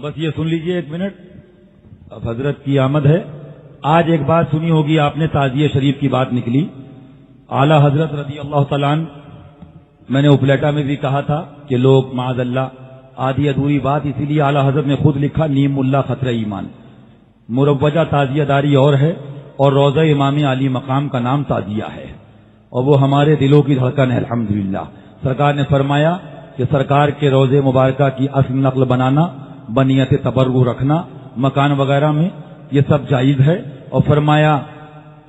بس یہ سن لیجئے ایک منٹ. اب حضرت کی آمد ہے. آج ایک بات سنی ہوگی آپ نے, تعزیہ شریف کی بات نکلی. اعلی حضرت رضی اللہ تعالیٰ عنہ, میں نے اپلیٹا میں بھی کہا تھا کہ لوگ معاذ اللہ آدھی ادھوری بات, اسی لیے اعلی حضرت نے خود لکھا نیم اللہ خطرہ ایمان. مروجہ تعزیہ داری اور ہے, اور روضہ امام علی مقام کا نام تعزیہ ہے, اور وہ ہمارے دلوں کی دھڑکن ہے الحمدللہ. سرکار نے فرمایا کہ سرکار کے روضے مبارکہ کی اصل نقل بنانا, بنیت تبرک رکھنا مکان وغیرہ میں, یہ سب جائز ہے. اور فرمایا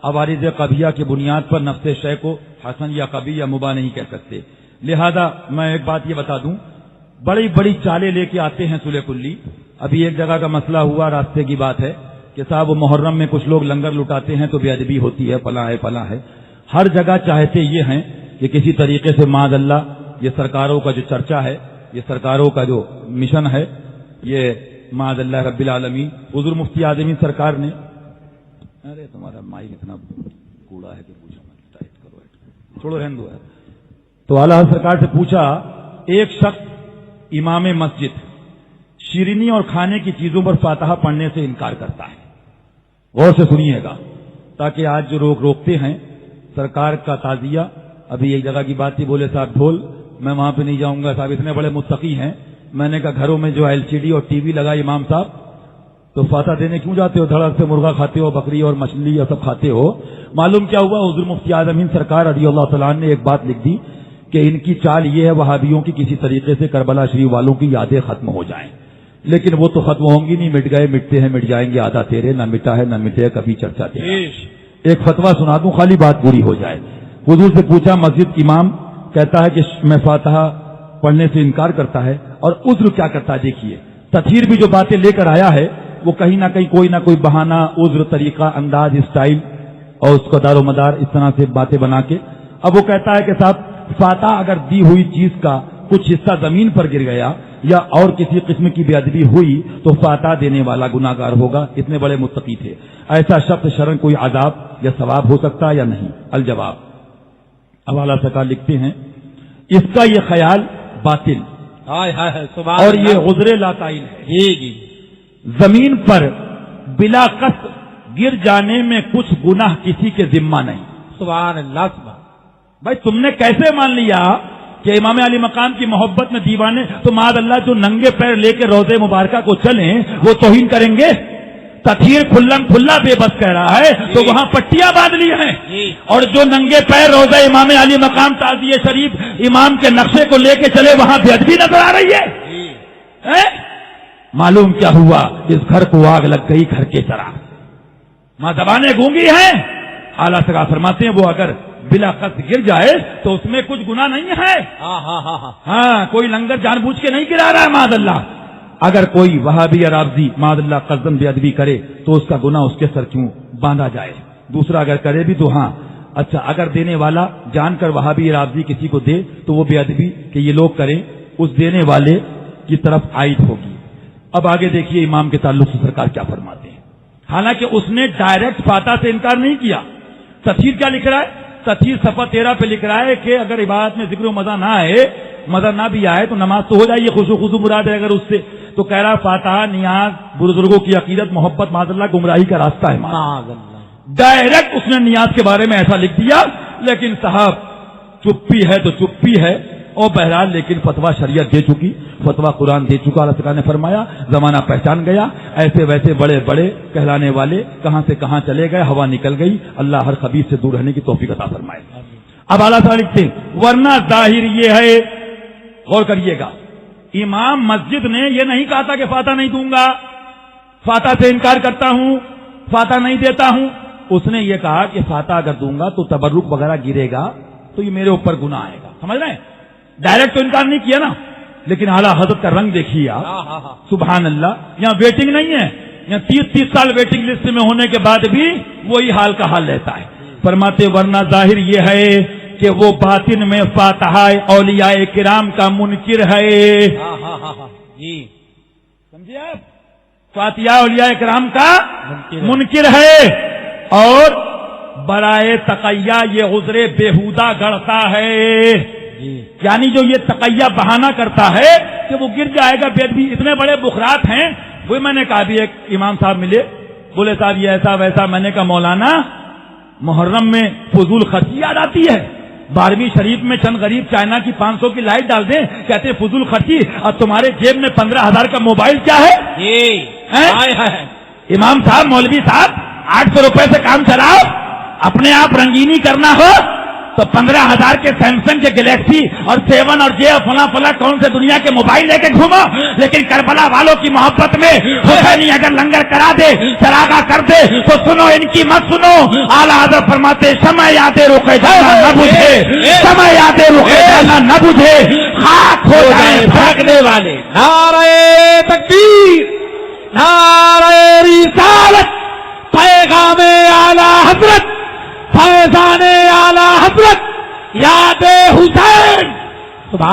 عوارض قبیہ کی بنیاد پر نفس شے کو حسن یا قبیح یا مباح نہیں کہہ سکتے. لہذا میں ایک بات یہ بتا دوں, بڑی بڑی چالیں لے کے آتے ہیں صلح کلی. ابھی ایک جگہ کا مسئلہ ہوا, راستے کی بات ہے کہ صاحب وہ محرم میں کچھ لوگ لنگر لٹاتے ہیں تو بے ادبی ہوتی ہے, فلاں ہے فلاں ہے. ہر جگہ چاہتے یہ ہیں کہ کسی طریقے سے معاذ اللہ یہ سرکاروں کا جو چرچا ہے, یہ سرکاروں کا جو مشن ہے, یہ معاذ اللہ رب العالمین حضور مفتی اعظم سرکار نے, ارے تمہارا مائک اتنا کوڑا ہے کہ پوچھو مت, ٹائٹ کرو, چھوڑو رہنے دو. تو اعلیٰ سرکار سے پوچھا, ایک شخص امام مسجد شیرینی اور کھانے کی چیزوں پر فاتحہ پڑھنے سے انکار کرتا ہے. غور سے سنیے گا تاکہ آج جو لوگ روکتے ہیں سرکار کا تعزیہ. ابھی ایک جگہ کی بات تھی, بولے صاحب ڈھول, میں وہاں پہ نہیں جاؤں گا, صاحب اتنے بڑے متقی ہیں. میں نے کہا گھروں میں جو LCD اور ٹی وی لگا امام صاحب, تو فاتحہ دینے کیوں جاتے ہو؟ دھڑک سے مرغا کھاتے ہو, بکری اور مچھلی یہ سب کھاتے ہو. معلوم کیا ہوا, حضور مفتی اعظم سرکار رضی اللہ تعالیٰ عنہ نے ایک بات لکھ دی کہ ان کی چال یہ ہے وہابیوں کی کسی طریقے سے کربلا شریف والوں کی یادیں ختم ہو جائیں. لیکن وہ تو ختم ہوں گی نہیں, مٹ گئے مٹتے ہیں مٹ جائیں گے, آدھا تیرے نہ مٹا ہے نہ مٹے, کبھی چرچا تیرا. ایک فتویٰ سنا دوں خالی بات پوری ہو جائے. حضور سے پوچھا, مسجد امام کہتا ہے کہ میں فاتحہ پڑھنے سے انکار کرتا ہے, اور عذر کیا کرتا ہے دیکھیے. تطہیر بھی جو باتیں لے کر آیا ہے وہ کہیں نہ کہیں کوئی نہ کوئی بہانہ, عذر, طریقہ, انداز, اسٹائل اور اس کا دار و مدار اس طرح سے باتیں بنا کے. اب وہ کہتا ہے کہ صاحب فاتحہ اگر دی ہوئی چیز کا کچھ حصہ زمین پر گر گیا یا اور کسی قسم کی بے ادبی ہوئی تو فاتحہ دینے والا گناہ گار ہوگا. اتنے بڑے متقی تھے. ایسا شخص شرعاً کوئی عذاب یا ثواب ہو سکتا یا نہیں؟ الجواب, حوالہ سرکار لکھتے ہیں اس کا یہ خیال باطل اور یہ عذر لا تعین ہے. زمین پر بلا قصد گر جانے میں کچھ گناہ کسی کے ذمہ نہیں. سبحان اللہ. سبحان بھائی تم نے کیسے مان لیا کہ امام علی مقام کی محبت میں دیوانے تو معاذ اللہ جو ننگے پیر لے کے روضے مبارکہ کو چلیں وہ توہین کریں گے؟ تطہیر کھلم کھلا بے بس کہہ رہا ہے تو وہاں پٹیاں باندھ لی ہیں, اور جو ننگے پیر روضہ امام علی مقام تعزیہ شریف امام کے نقشے کو لے کے چلے وہاں بے ادبی نظر آ رہی ہے. معلوم کیا ہوا, اس گھر کو آگ لگ گئی گھر کے طرح, ماں زبانیں گونگی ہیں. اعلیٰ سرکار فرماتے ہیں وہ اگر بلا قصد گر جائے تو اس میں کچھ گناہ نہیں ہے. ہاں, کوئی لنگر جان بوجھ کے نہیں گرا رہا ہے معاذ اللہ. اگر کوئی وہابی یا رافضی معاذ اللہ قصدن بے ادبی کرے تو اس کا گناہ اس کے سر کیوں باندھا جائے. دوسرا اگر کرے بھی تو ہاں اچھا, اگر دینے والا جان کر وہابی یا رافضی کسی کو دے تو وہ بے ادبی کہ یہ لوگ کریں اس دینے والے کی طرف عائد ہوگی. اب آگے دیکھیے امام کے تعلق سے سرکار کیا فرماتے ہیں. حالانکہ اس نے ڈائریکٹ فاتحہ سے انکار نہیں کیا. تفسیر کیا لکھ رہا ہے؟ تفسیر صفحہ 13 پہ لکھ رہا ہے کہ اگر عبادت میں ذکر و مزہ نہ آئے, مزہ نہ بھی آئے تو نماز تو ہو جائے, یہ خوشو خصو مراد ہے اگر اس سے. تو کہہ رہا فاتحہ نیاز بزرگوں کی عقیدت محبت معاذ اللہ گمراہی کا راستہ ہے. ڈائریکٹ اس نے نیاز کے بارے میں ایسا لکھ دیا. لیکن صاحب چپی ہے تو چپی ہے, اور بہرحال لیکن فتویٰ شریعت دے چکی, فتویٰ قرآن دے چکا. اللہ تعالیٰ نے فرمایا زمانہ پہچان گیا, ایسے ویسے بڑے بڑے کہلانے والے کہاں سے کہاں چلے گئے, ہوا نکل گئی. اللہ ہر خبیث سے دور رہنے کی توفیق عطا فرمائے. اب اعلیٰ تعالیٰ لکھتے ہیں ورنہ ظاہر یہ ہے, غور کریے گا, امام مسجد نے یہ نہیں کہا تھا کہ فاتحہ نہیں دوں گا, فاتحہ سے انکار کرتا ہوں, فاتحہ نہیں دیتا ہوں. اس نے یہ کہا کہ فاتحہ اگر دوں گا تو تبرک وغیرہ گرے گا تو یہ میرے اوپر گناہ آئے گا. سمجھ رہے ہیں؟ ڈائریکٹ تو انکار نہیں کیا نا, لیکن اعلیٰ حضرت کا رنگ دیکھیے آپ. سبحان اللہ, یہاں ویٹنگ نہیں ہے, یہاں 30 سال ویٹنگ لسٹ میں ہونے کے بعد بھی وہی حال کا حال رہتا ہے. فرماتے ورنہ ظاہر یہ ہے کہ وہ باطن میں فاتحہ اولیاء کرام کا منکر ہے. جی سمجھے آپ, فاتحہ اولیاء کرام کا منکر ہے, اور برائے تقیہ یہ عذر بیہودہ گڑتا ہے. یعنی جو یہ تقیہ بہانہ کرتا ہے کہ وہ گر جائے گا بیت بھی، اتنے بڑے بخرات ہیں. وہی میں نے کہا بھی ایک امام صاحب ملے، بولے صاحب یہ ایسا ویسا. میں نے کہا مولانا محرم میں فضول خرچی یاد آتی ہے، 12ویں شریف میں چند غریب چائنا کی 500 کی لائٹ ڈال دیں، کہتے ہیں فضول خرچی، اور تمہارے جیب میں 15,000 کا موبائل کیا ہے؟ امام صاحب، مولوی صاحب، 800 روپے سے کام چلاؤ. اپنے آپ رنگینی کرنا ہو تو 15,000 کے سیمسنگ کے گلیکسی اور 7 اور جے فلاں فلاں کون سے دنیا کے موبائل لے کے گھومو. لیکن کربلا والوں کی محبت میں حسینی اگر لنگر کرا دے، چراغا کر دے، تو سنو ان کی مت سنو. اعلیٰ حضرت فرماتے شمع یادیں رکے جانا نہ بجھے، شمع یادیں رکے جانا نہ بجھے، خاک ہو جائے بھاگنے والے. نعرہ تکبیر، نعرہ رسالت، پیغام اعلیٰ حضرت، فیضان اعلیٰ حضرت، یاد حسین. سبحان